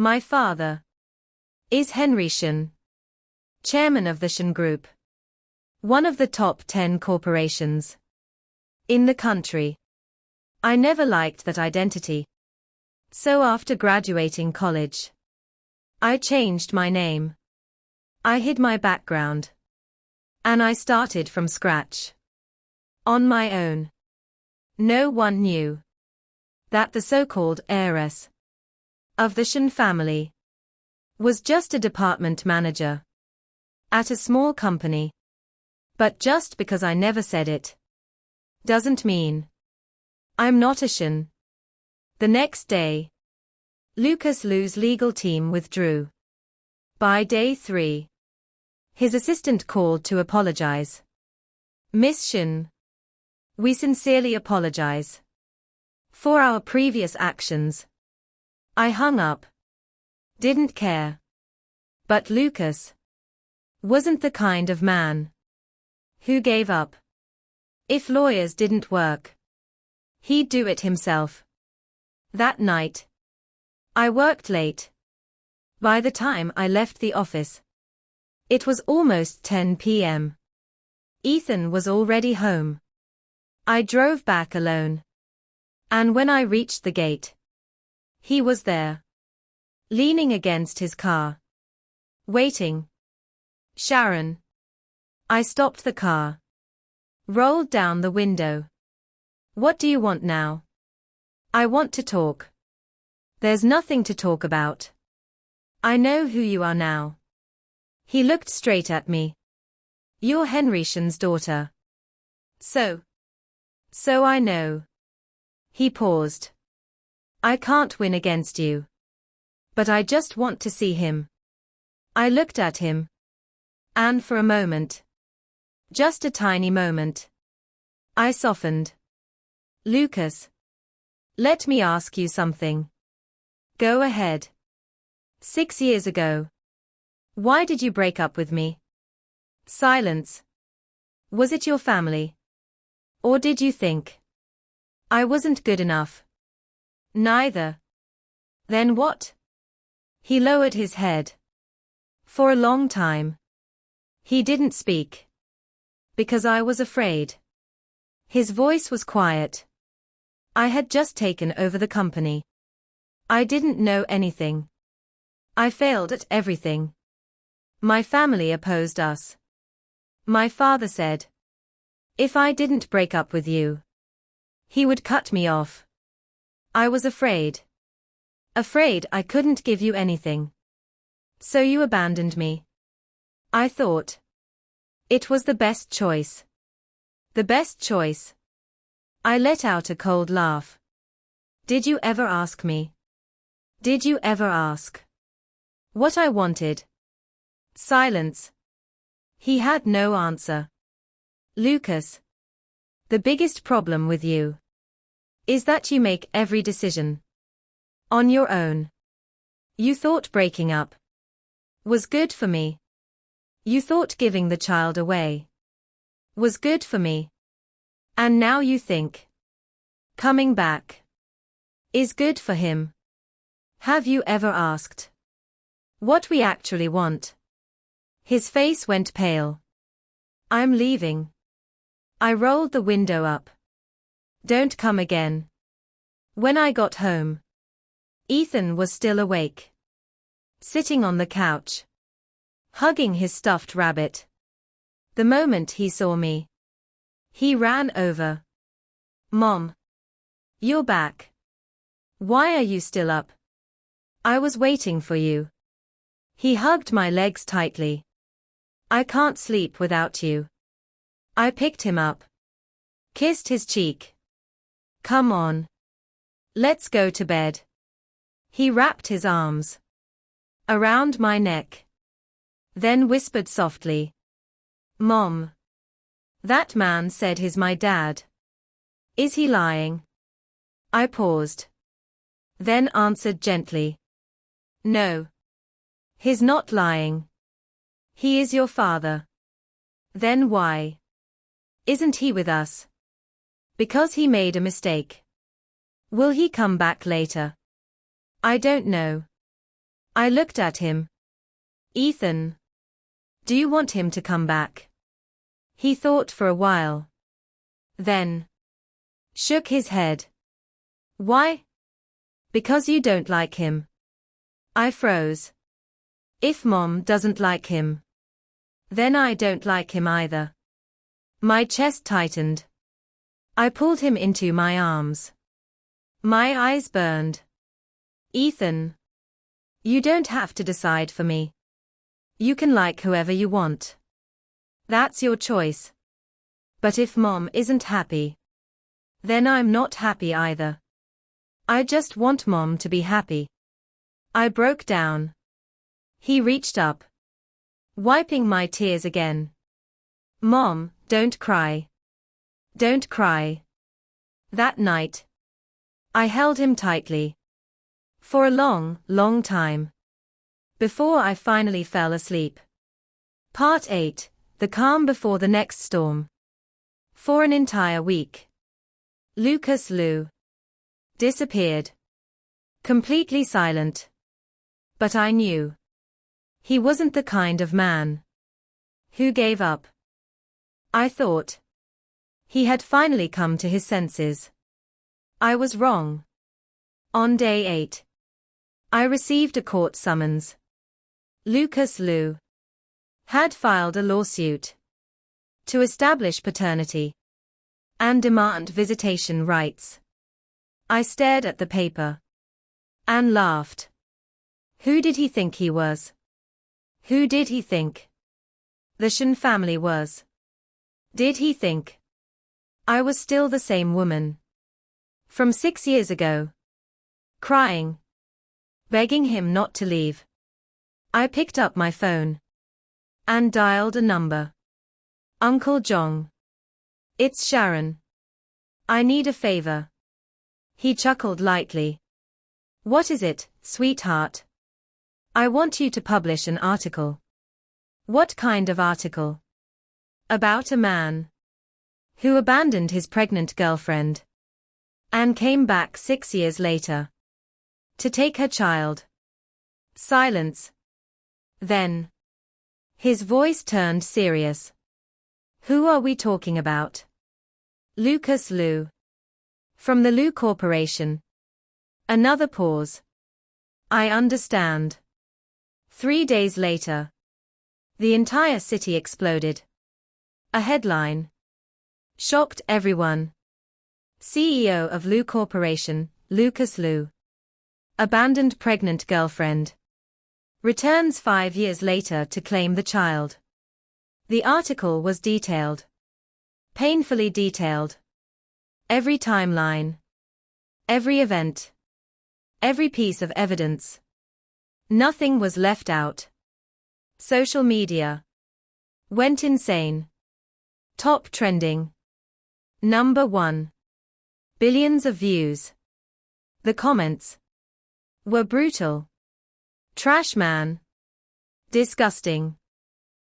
My father is Henry Schein, chairman of the Schein Group, one of the top 10 corporations in the country. I never liked that identity. So after graduating college, I changed my name. I hid my background. And I started from scratch. On my own. No one knew that the so-called heiress of the Schein family was just a department manager at a small company. But just because I never said it doesn't mean I'm not a Schein. The next day, Lucas Liu's legal team withdrew. By day 3, his assistant called to apologize. Miss Schein, we sincerely apologize for our previous actions. I hung up. Didn't care. But Lucas wasn't the kind of man who gave up. If lawyers didn't work, he'd do it himself. That night, I worked late. By the time I left the office, it was almost 10 p.m. Ethan was already home. I drove back alone. And when I reached the gate, he was there, leaning against his car, waiting. Sharon. I stopped the car, rolled down the window. What do you want now? I want to talk. There's nothing to talk about. I know who you are now. He looked straight at me. You're Henry Schein's daughter. So I know. He paused. I can't win against you. But I just want to see him. I looked at him. And for a moment, just a tiny moment, I softened. Lucas, let me ask you something. Go ahead. 6 years ago. Why did you break up with me? Silence. Was it your family? Or did you think I wasn't good enough? Neither. Then what? He lowered his head. For a long time, he didn't speak. Because I was afraid. His voice was quiet. I had just taken over the company. I didn't know anything. I failed at everything. My family opposed us. My father said, if I didn't break up with you, he would cut me off. I was afraid. Afraid I couldn't give you anything. So you abandoned me. I thought it was the best choice. The best choice. I let out a cold laugh. Did you ever ask me? Did you ever ask what I wanted? Silence. He had no answer. Lucas, the biggest problem with you is that you make every decision on your own. You thought breaking up was good for me. You thought giving the child away was good for me. And now you think coming back is good for him. Have you ever asked what we actually want? His face went pale. I'm leaving. I rolled the window up. Don't come again. When I got home, Ethan was still awake, sitting on the couch, hugging his stuffed rabbit. The moment he saw me, he ran over. Mom, you're back. Why are you still up? I was waiting for you. He hugged my legs tightly. I can't sleep without you. I picked him up, kissed his cheek. Come on. Let's go to bed. He wrapped his arms around my neck, then whispered softly, Mom, that man said he's my dad. Is he lying? I paused, then answered gently, no. He's not lying. He is your father. Then why isn't he with us? Because he made a mistake. Will he come back later? I don't know. I looked at him. Ethan. Do you want him to come back? He thought for a while. Then shook his head. Why? Because you don't like him. I froze. If Mom doesn't like him, then I don't like him either. My chest tightened. I pulled him into my arms. My eyes burned. Ethan. You don't have to decide for me. You can like whoever you want. That's your choice. But if Mom isn't happy, then I'm not happy either. I just want Mom to be happy. I broke down. He reached up, wiping my tears again. Mom, don't cry. Don't cry. That night, I held him tightly. For a long, long time. Before I finally fell asleep. Part 8, The Calm Before the Next Storm. For an entire week, Lucas Liu disappeared. Completely silent. But I knew. He wasn't the kind of man who gave up. I thought he had finally come to his senses. I was wrong. On day 8, I received a court summons. Lucas Liu had filed a lawsuit to establish paternity and demand visitation rights. I stared at the paper and laughed. Who did he think he was? Who did he think the Shen family was? Did he think I was still the same woman from 6 years ago? Crying, begging him not to leave. I picked up my phone and dialed a number. Uncle Zhong. It's Sharon. I need a favor. He chuckled lightly. What is it, sweetheart? I want you to publish an article. What kind of article? About a man who abandoned his pregnant girlfriend and came back 6 years later to take her child. Silence. Then his voice turned serious. Who are we talking about? Lucas Liu. From the Liu Corporation. Another pause. I understand. 3 days later, the entire city exploded. A headline shocked everyone. CEO of Liu Corporation, Lucas Liu. Abandoned pregnant girlfriend. Returns 5 years later to claim the child. The article was detailed. Painfully detailed. Every timeline. Every event. Every piece of evidence. Nothing was left out. Social media went insane. Top trending. Number 1. Billions of views. The comments were brutal. Trash man. Disgusting.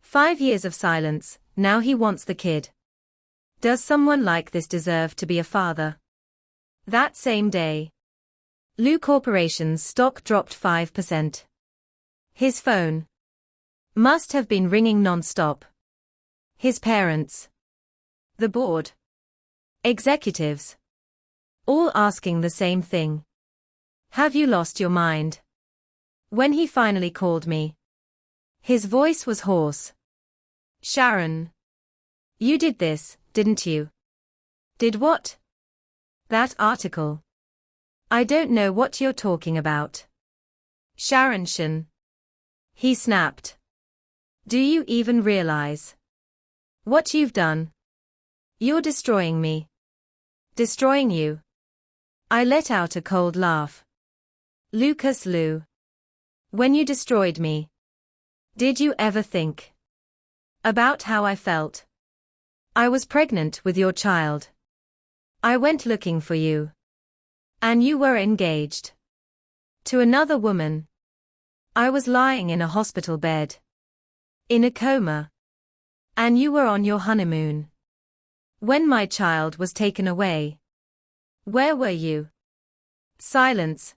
5 years of silence, now he wants the kid. Does someone like this deserve to be a father? That same day, Liu Corporation's stock dropped 5%. His phone must have been ringing non-stop. His parents, the board, executives, all asking the same thing. Have you lost your mind? When he finally called me, his voice was hoarse. Sharon. You did this, didn't you? Did what? That article. I don't know what you're talking about. Sharon Shen. He snapped. Do you even realize what you've done? You're destroying me. Destroying you. I let out a cold laugh. Lucas Liu. When you destroyed me, did you ever think about how I felt? I was pregnant with your child. I went looking for you. And you were engaged to another woman. I was lying in a hospital bed, in a coma. And you were on your honeymoon. When my child was taken away, where were you? Silence.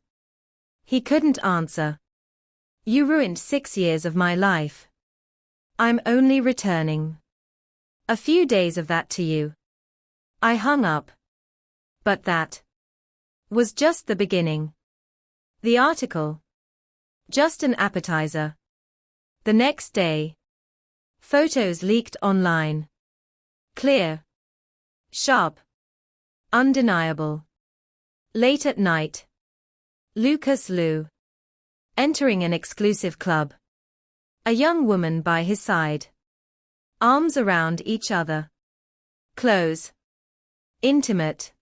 He couldn't answer. You ruined 6 years of my life. I'm only returning a few days of that to you. I hung up. But that was just the beginning. The article. Just an appetizer. The next day. Photos leaked online. Clear. Sharp. Undeniable. Late at night. Lucas Liu. Entering an exclusive club. A young woman by his side. Arms around each other. Close. Intimate.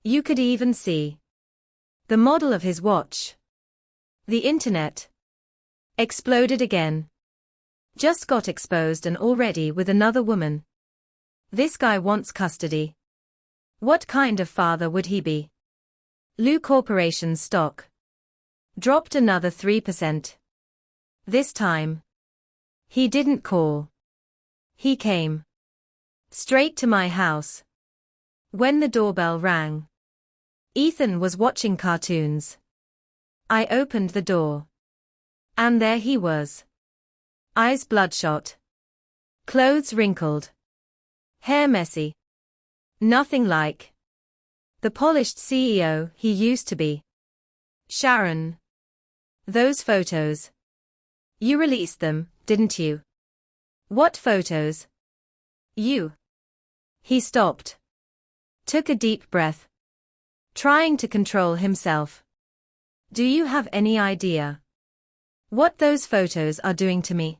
You could even see the model of his watch. The internet exploded again. Just got exposed and already with another woman. This guy wants custody. What kind of father would he be? Liu Corporation's stock dropped another 3%. This time, he didn't call. He came straight to my house. When the doorbell rang, Ethan was watching cartoons. I opened the door. And there he was. Eyes bloodshot. Clothes wrinkled. Hair messy. Nothing like the polished CEO he used to be. Sharon. Those photos. You released them, didn't you? What photos? You. He stopped. Took a deep breath. Trying to control himself. Do you have any idea what those photos are doing to me?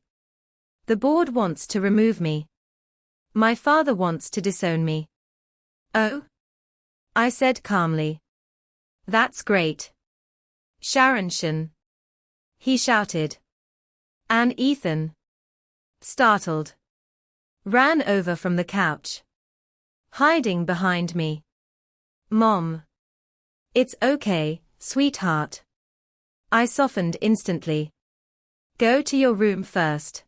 The board wants to remove me. My father wants to disown me. Oh? I said calmly. That's great. Sharon Shin. He shouted. And Ethan, startled, ran over from the couch, hiding behind me. Mom. It's okay, sweetheart. I softened instantly. Go to your room first.